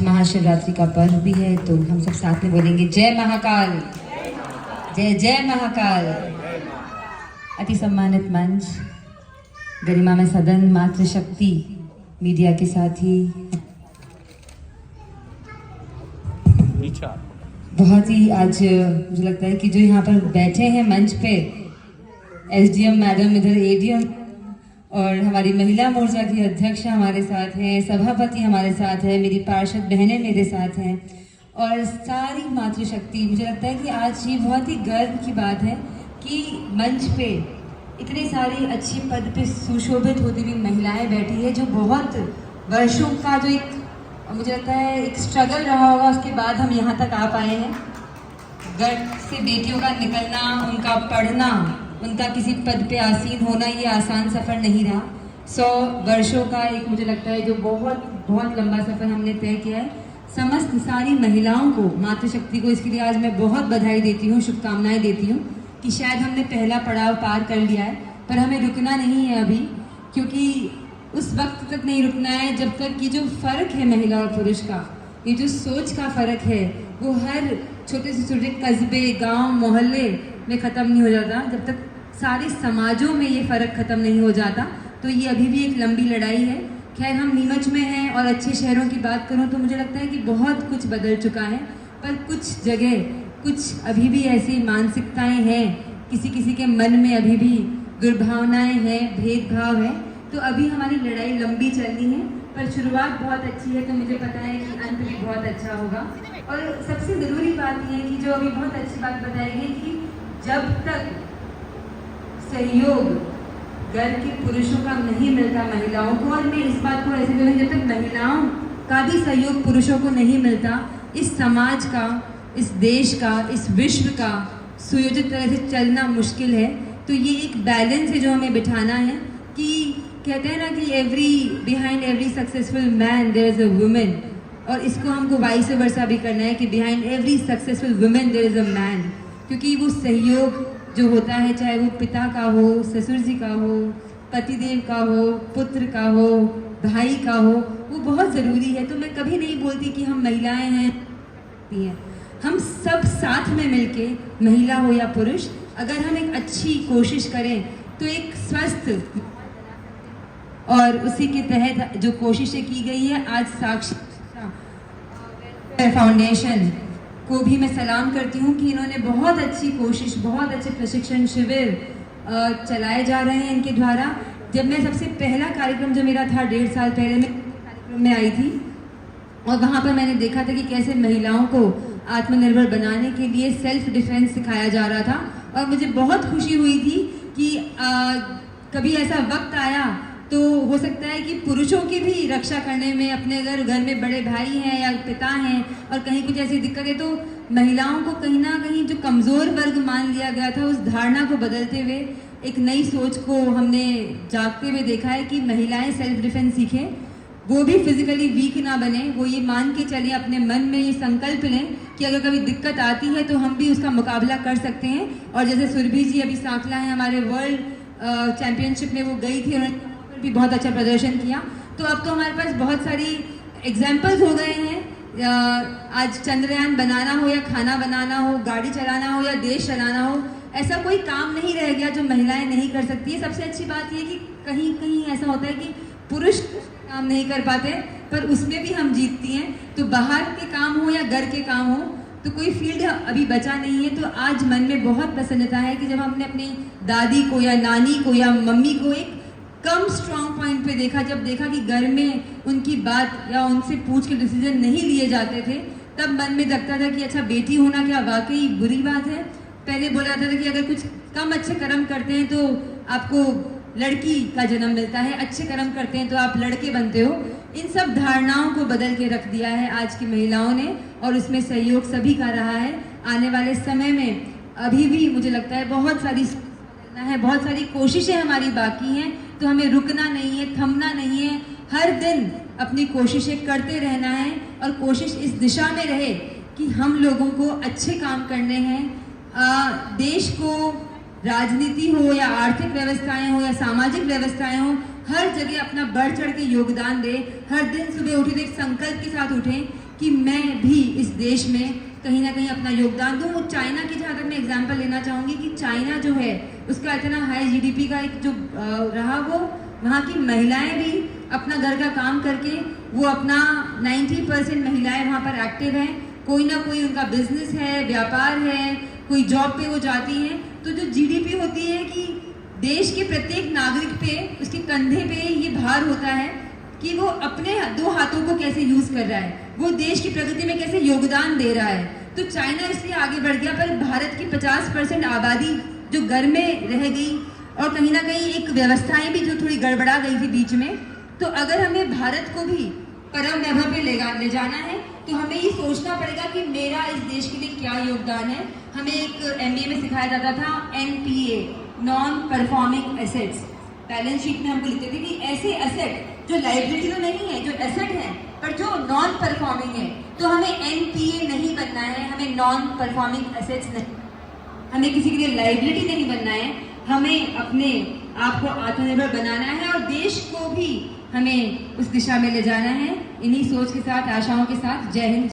महाशिवरात्रि का पर्व भी है, तो हम सब साथ में बोलेंगे जय महाकाल, जय जय महाकाल। अति सम्मानित मंच, गरिमा में सदन, मातृशक्ति, मीडिया के साथी, बहुत ही आज मुझे लगता है कि जो यहाँ पर बैठे हैं मंच पे, एसडीएम मैडम, इधर एडीएम और हमारी महिला मोर्चा की अध्यक्ष हमारे साथ हैं, सभापति हमारे साथ है, मेरी पार्षद बहनें मेरे साथ हैं और सारी मातृशक्ति। मुझे लगता है कि आज ये बहुत ही गर्व की बात है कि मंच पे इतने सारी अच्छी पद पे सुशोभित होती हुई महिलाएं बैठी है, जो बहुत वर्षों का जो एक मुझे लगता है एक स्ट्रगल रहा होगा, उसके बाद हम यहाँ तक आ पाए हैं। गर्भ से बेटियों का निकलना, उनका पढ़ना, उनका किसी पद पे आसीन होना, ये आसान सफ़र नहीं रहा। 100 वर्षों का एक मुझे लगता है जो बहुत बहुत लंबा सफ़र हमने तय किया है। समस्त सारी महिलाओं को, मातृशक्ति को, इसके लिए आज मैं बहुत बधाई देती हूँ, शुभकामनाएं देती हूँ कि शायद हमने पहला पड़ाव पार कर लिया है, पर हमें रुकना नहीं है अभी, क्योंकि उस वक्त तक नहीं रुकना है जब तक कि जो फ़र्क है महिला और पुरुष का, ये जो सोच का फ़र्क है, वो हर छोटे से छोटे कस्बे, गांव, मोहल्ले में ख़त्म नहीं हो जाता। जब तक सारे समाजों में ये फ़र्क ख़त्म नहीं हो जाता, तो ये अभी भी एक लंबी लड़ाई है। खैर, हम नीमच में हैं और अच्छे शहरों की बात करूं तो मुझे लगता है कि बहुत कुछ बदल चुका है, पर कुछ जगह कुछ अभी भी ऐसी मानसिकताएं हैं, किसी किसी के मन में अभी भी दुर्भावनाएं हैं, भेदभाव है। तो अभी हमारी लड़ाई लंबी चलनी है, पर शुरुआत बहुत अच्छी है, तो मुझे पता है कि अंत भी बहुत अच्छा होगा। और सबसे ज़रूरी बात यह है कि जो अभी बहुत अच्छी बात बताई गई कि जब तक सहयोग घर के पुरुषों का नहीं मिलता महिलाओं को, और मैं इस बात को ऐसे बोलूँगी, जब तक महिलाओं का भी सहयोग पुरुषों को नहीं मिलता, इस समाज का, इस देश का, इस विश्व का सुयोजित तरह से चलना मुश्किल है। तो ये एक बैलेंस है जो हमें बिठाना है कि कहते हैं ना कि behind every successful man there is a woman, और इसको हमको वाइस वर्सा भी करना है कि behind every successful woman there is a man. क्योंकि वो सहयोग जो होता है, चाहे वो पिता का हो, ससुर जी का हो, पतिदेव का हो, पुत्र का हो, भाई का हो, वो बहुत ज़रूरी है। तो मैं कभी नहीं बोलती कि हम महिलाएं हैं, हम सब साथ में मिलके, महिला हो या पुरुष, अगर हम एक अच्छी कोशिश करें तो एक स्वस्थ, और उसी के तहत जो कोशिशें की गई है, आज साक्षी फाउंडेशन को भी मैं सलाम करती हूँ कि इन्होंने बहुत अच्छी कोशिश, बहुत अच्छे प्रशिक्षण शिविर चलाए जा रहे हैं इनके द्वारा। जब मैं सबसे पहला कार्यक्रम जो मेरा था 1.5 साल पहले, मैं कार्यक्रम में आई थी और वहाँ पर मैंने देखा था कि कैसे महिलाओं को आत्मनिर्भर बनाने के लिए सेल्फ डिफेंस सिखाया जा रहा था, और मुझे बहुत खुशी हुई थी कि कभी ऐसा वक्त आया तो हो सकता है कि पुरुषों की भी रक्षा करने में, अपने अगर घर में बड़े भाई हैं या पिता हैं और कहीं कुछ ऐसी दिक्कत है, तो महिलाओं को कहीं ना कहीं जो कमज़ोर वर्ग मान लिया गया था, उस धारणा को बदलते हुए एक नई सोच को हमने जागते हुए देखा है कि महिलाएं सेल्फ डिफेंस सीखें, वो भी फिजिकली वीक ना बने, वो ये मान के चलें, अपने मन में ये संकल्प लें कि अगर कभी दिक्कत आती है तो हम भी उसका मुकाबला कर सकते हैं। और जैसे सुरभि जी अभी सांकला है, हमारे वर्ल्ड चैम्पियनशिप में वो गई थी, उन्होंने भी बहुत अच्छा प्रदर्शन किया। तो अब तो हमारे पास बहुत सारी एग्जाम्पल्स हो गए हैं। आज चंद्रयान बनाना हो या खाना बनाना हो, गाड़ी चलाना हो या देश चलाना हो, ऐसा कोई काम नहीं रह गया जो महिलाएं नहीं कर सकती है। सबसे अच्छी बात यह कि कहीं कहीं ऐसा होता है कि पुरुष काम नहीं कर पाते, पर उसमें भी हम जीतती हैं। तो बाहर के काम हो या घर के काम हो, तो कोई फील्ड अभी बचा नहीं है। तो आज मन में बहुत प्रसन्नता है कि जब हमने अपनी दादी को या नानी को या मम्मी को एक कम स्ट्रॉन्ग पॉइंट पे देखा, जब देखा कि घर में उनकी बात या उनसे पूछ के डिसीजन नहीं लिए जाते थे, तब मन में लगता था कि अच्छा, बेटी होना क्या वाकई बुरी बात है। पहले बोला जाता था कि अगर कुछ कम अच्छे कर्म करते हैं तो आपको लड़की का जन्म मिलता है, अच्छे कर्म करते हैं तो आप लड़के बनते हो। इन सब धारणाओं को बदल के रख दिया है आज की महिलाओं ने, और उसमें सहयोग सभी का रहा है। आने वाले समय में अभी भी मुझे लगता है बहुत सारी है, बहुत सारी कोशिशें हमारी बाकी हैं, तो हमें रुकना नहीं है, थमना नहीं है, हर दिन अपनी कोशिशें करते रहना है। और कोशिश इस दिशा में रहे कि हम लोगों को अच्छे काम करने हैं, देश को, राजनीति हो या आर्थिक व्यवस्थाएं हो या सामाजिक व्यवस्थाएं हो, हर जगह अपना बढ़ चढ़ के योगदान दे। हर दिन सुबह उठे तो एक संकल्प के साथ उठें कि मैं भी इस देश में कहीं ना कहीं अपना योगदान दूं। चाइना की जहाँ तक मैं एग्जांपल लेना चाहूँगी कि चाइना जो है उसका इतना हाई जीडीपी का एक जो रहा, वो वहाँ की महिलाएं भी अपना घर का काम करके वो अपना 90% महिलाएं वहाँ पर एक्टिव हैं। कोई ना कोई उनका बिजनेस है, व्यापार है, कोई जॉब पे वो जाती हैं। तो जो जीडीपी होती है कि देश के प्रत्येक नागरिक पे, उसके कंधे पे ये भार होता है कि वो अपने 2 हाथों को कैसे यूज कर रहा है, वो देश की प्रगति में कैसे योगदान दे रहा है। तो चाइना इसलिए आगे बढ़ गया, पर भारत की 50% आबादी जो घर में रह गई और कहीं ना कहीं एक व्यवस्थाएं भी जो थोड़ी गड़बड़ा गई थी बीच में। तो अगर हमें भारत को भी परम वैभव पे ले जाना है तो हमें ये सोचना पड़ेगा कि मेरा इस देश के लिए क्या योगदान है। हमें एक एमबीए में सिखाया जाता था NPA, non performing assets. Balance sheet में हमको लिखते थे कि ऐसे एसेट जो लाइबिलिटी तो नहीं है, जो एसेट है पर जो नॉन परफॉर्मिंग है, तो हमें एनपीए नहीं बनना है, हमें नॉन परफॉर्मिंग एसेट्स नहीं, हमें किसी के लिए लाइबिलिटी नहीं बनना है, हमें अपने आप को आत्मनिर्भर बनाना है और देश को भी हमें उस दिशा में ले जाना है। इन्हीं सोच के साथ, आशाओं के साथ, जय हिंद।